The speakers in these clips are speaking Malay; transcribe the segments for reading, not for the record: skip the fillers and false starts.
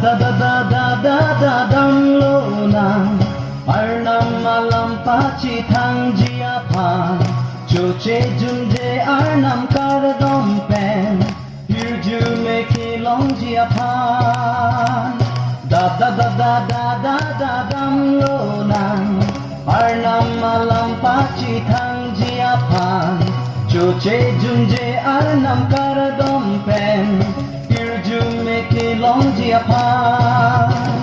Dadam lona Arnam malam pachi thang jiapan Choche junje arnam karadom pen Hirju meki long jiapan Dadam lona Arnam malam pachi thang jiapan Choche junje arnam karadom pen Hirju meki long jiapan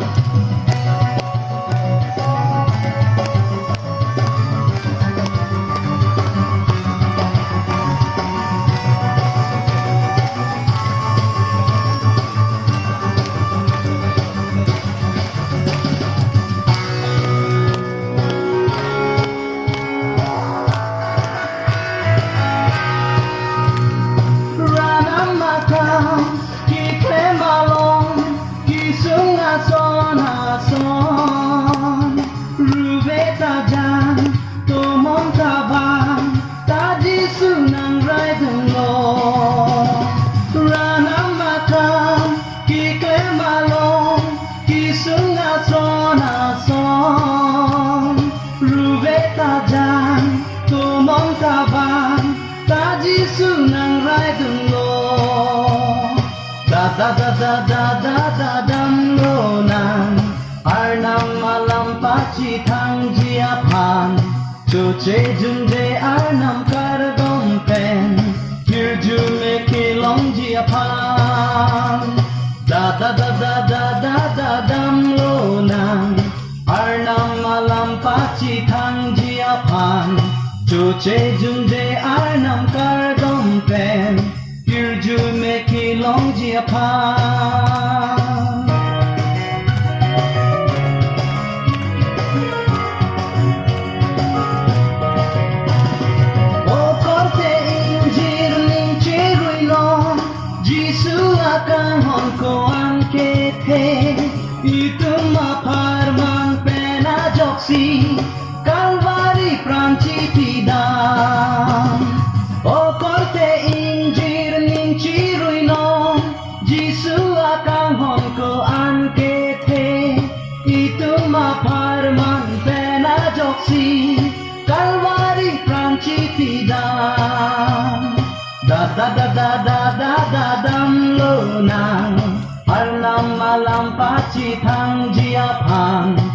Dadam lonan Arnam malam pachi thang jiapan Choche junje arnam karadom pen Hirju meki long jiapan Dadam lonan Arnam malam pachi thang jiapan Choche junje arnam karadom pen Hirju meki long jiapan O korte injir ning cherui long Jisu akan honko angkete Itu maparman pena joksi Kalvari pranci tidam O korte injir ning chirui long Jisu akan honko angkete Itu maparman pena joksi Kalvari pranci tidam Dadam lonang Arnam malam pachi thang jiapan